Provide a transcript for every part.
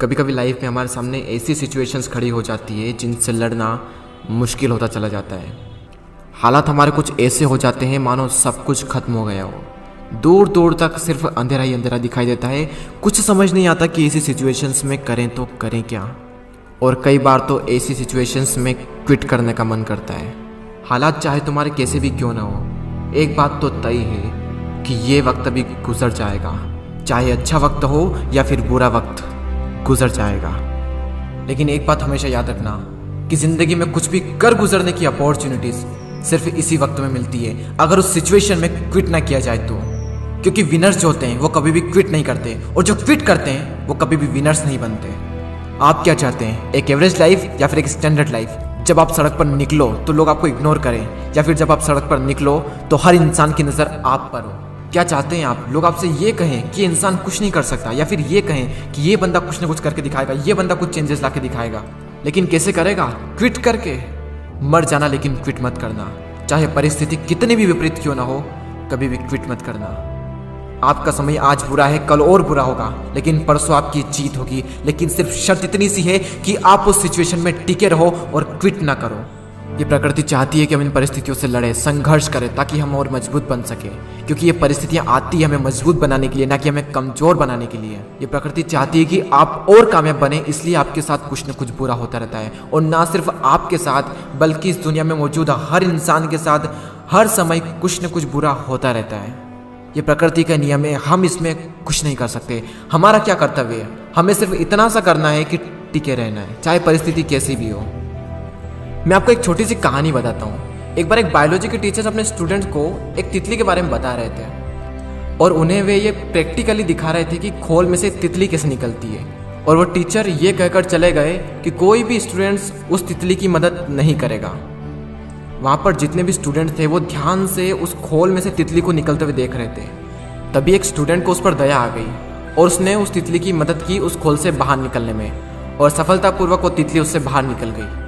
कभी कभी लाइफ में हमारे सामने ऐसी सिचुएशंस खड़ी हो जाती है जिनसे लड़ना मुश्किल होता चला जाता है। हालात हमारे कुछ ऐसे हो जाते हैं मानो सब कुछ खत्म हो गया हो। दूर दूर तक सिर्फ अंधेरा ही अंधेरा दिखाई देता है। कुछ समझ नहीं आता कि ऐसी सिचुएशंस में करें तो करें क्या। और कई बार तो ऐसी सिचुएशंस में क्विट करने का मन करता है। हालात चाहे तुम्हारे कैसे भी क्यों ना हो, एक बात तो तय है कि ये वक्त अभी गुजर जाएगा। चाहे अच्छा वक्त हो या फिर बुरा वक्त, गुजर जाएगा। लेकिन एक बात हमेशा याद रखना कि ज़िंदगी में कुछ भी कर गुजरने की अपॉर्चुनिटीज़ सिर्फ इसी वक्त में मिलती है, अगर उस सिचुएशन में क्विट ना किया जाए तो। क्योंकि विनर्स जो होते हैं वो कभी भी क्विट नहीं करते, और जो क्विट करते हैं वो कभी भी विनर्स नहीं बनते। आप क्या चाहते हैं, एक एवरेज लाइफ या फिर एक स्टैंडर्ड लाइफ? जब आप सड़क पर निकलो तो लोग आपको इग्नोर करें, या फिर जब आप सड़क पर निकलो तो हर इंसान की नज़र आप पर हो? क्या चाहते हैं आप? लोग आपसे ये कहें कि इंसान कुछ नहीं कर सकता, या फिर ये कहें कि ये बंदा कुछ ना कुछ करके दिखाएगा, ये बंदा कुछ चेंजेस ला के दिखाएगा। लेकिन कैसे करेगा? क्विट करके। मर जाना, लेकिन क्विट मत करना। चाहे परिस्थिति कितनी भी विपरीत क्यों ना हो, कभी भी क्विट मत करना। आपका समय आज बुरा है, कल और बुरा होगा, लेकिन परसों आपकी जीत होगी। लेकिन सिर्फ शर्त इतनी सी है कि आप उस सिचुएशन में टिके रहो और क्विट ना करो। ये प्रकृति चाहती है कि हम इन परिस्थितियों से लड़ें, संघर्ष करें, ताकि हम और मजबूत बन सके। क्योंकि ये परिस्थितियां आती है हमें मजबूत बनाने के लिए, ना कि हमें कमजोर बनाने के लिए। ये प्रकृति चाहती है कि आप और कामयाब बने, इसलिए आपके साथ कुछ न कुछ बुरा होता रहता है। और ना सिर्फ आपके साथ, बल्कि इस दुनिया में मौजूद हर इंसान के साथ हर समय कुछ न कुछ बुरा होता रहता है। ये प्रकृति का नियम है, हम इसमें कुछ नहीं कर सकते। हमारा क्या कर्तव्य है? हमें सिर्फ इतना सा करना है कि टिके रहना है, चाहे परिस्थिति कैसी भी हो। मैं आपको एक छोटी सी कहानी बताता हूँ। एक बार एक बायोलॉजी के टीचर अपने स्टूडेंट्स को एक तितली के बारे में बता रहे थे, और उन्हें वे ये प्रैक्टिकली दिखा रहे थे कि खोल में से तितली कैसे निकलती है। और वो टीचर ये कहकर चले गए कि कोई भी स्टूडेंट्स उस तितली की मदद नहीं करेगा। वहाँ पर जितने भी स्टूडेंट थे वो ध्यान से उस खोल में से तितली को निकलते हुए देख रहे थे। तभी एक स्टूडेंट को उस पर दया आ गई, और उसने उस तितली की मदद की उस खोल से बाहर निकलने में, और सफलतापूर्वक वो तितली उससे बाहर निकल गई।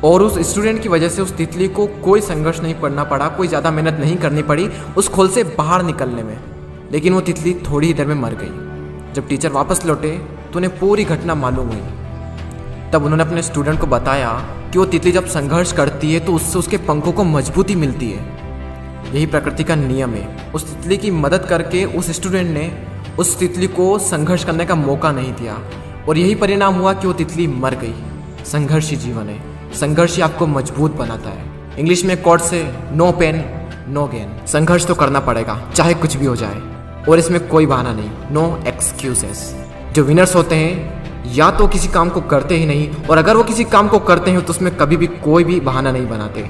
और उस स्टूडेंट की वजह से उस तितली को कोई संघर्ष नहीं करना पड़ा, कोई ज़्यादा मेहनत नहीं करनी पड़ी उस खोल से बाहर निकलने में। लेकिन वो तितली थोड़ी ही देर में मर गई। जब टीचर वापस लौटे तो उन्हें पूरी घटना मालूम हुई। तब उन्होंने अपने स्टूडेंट को बताया कि वो तितली जब संघर्ष करती है तो उससे उसके पंखों को मजबूती मिलती है। यही प्रकृति का नियम है। उस तितली की मदद करके उस स्टूडेंट ने उस तितली को संघर्ष करने का मौका नहीं दिया, और यही परिणाम हुआ कि वो तितली मर गई। संघर्ष ही जीवन है, संघर्ष ही आपको मजबूत बनाता है। इंग्लिश में कोट से नो पेन नो गेन। संघर्ष तो करना पड़ेगा, चाहे कुछ भी हो जाए, और इसमें कोई बहाना नहीं, नो एक्सक्यूजेस। जो विनर्स होते हैं या तो किसी काम को करते ही नहीं, और अगर वो किसी काम को करते हैं तो उसमें कभी भी कोई भी बहाना नहीं बनाते।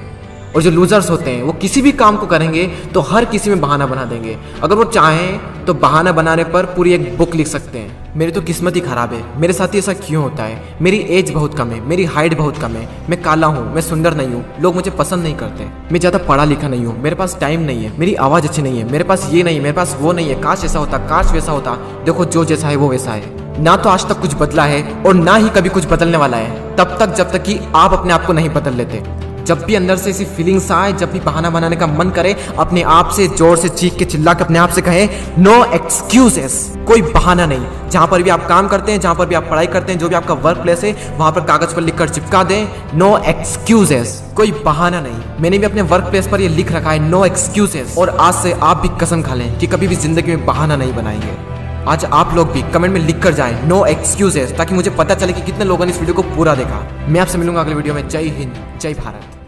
और जो लूजर्स होते हैं वो किसी भी काम को करेंगे तो हर किसी में बहाना बना देंगे। अगर वो चाहें तो बहाना बनाने पर पूरी एक बुक लिख सकते हैं। मेरी तो किस्मत ही खराब है, मेरे साथ ही ऐसा क्यों होता है, मेरी एज बहुत कम है, मेरी हाइट बहुत कम है, मैं काला हूँ, मैं सुंदर नहीं हूँ, लोग मुझे पसंद नहीं करते, मैं ज़्यादा पढ़ा लिखा नहीं हूँ, मेरे पास टाइम नहीं है, मेरी आवाज़ अच्छी नहीं है, मेरे पास ये नहीं है, मेरे पास वो नहीं है, काश ऐसा होता, काश वैसा होता। देखो, जो जैसा है वो वैसा है। ना तो आज तक कुछ बदला है और ना ही कभी कुछ बदलने वाला है, तब तक जब तक कि आप अपने आप को नहीं बदल लेते। जब भी अंदर से ऐसी फीलिंग्स आए, जब भी बहाना बनाने का मन करे, अपने आप से जोर से चीख के चिल्ला के अपने आप से कहें नो एक्सक्यूजेस। कोई बहाना नहीं। जहां पर भी आप काम करते हैं, जहां पर भी आप पढ़ाई करते हैं, जो भी आपका वर्क प्लेस है, वहां पर कागज पर लिखकर चिपका दें नो एक्सक्यूजेस। कोई बहाना नहीं। मैंने भी अपने वर्क प्लेस पर ये लिख रखा है नो एक्सक्यूजेस, और आज से आप भी कसम खा लें कि कभी भी जिंदगी में बहाना नहीं बनाएंगे। आज आप लोग भी कमेंट में लिख कर जाएं नो एक्सक्यूजेस, ताकि मुझे पता चले कि कितने लोगों ने इस वीडियो को पूरा देखा। मैं आपसे मिलूंगा अगले वीडियो में। जय हिंद, जय भारत।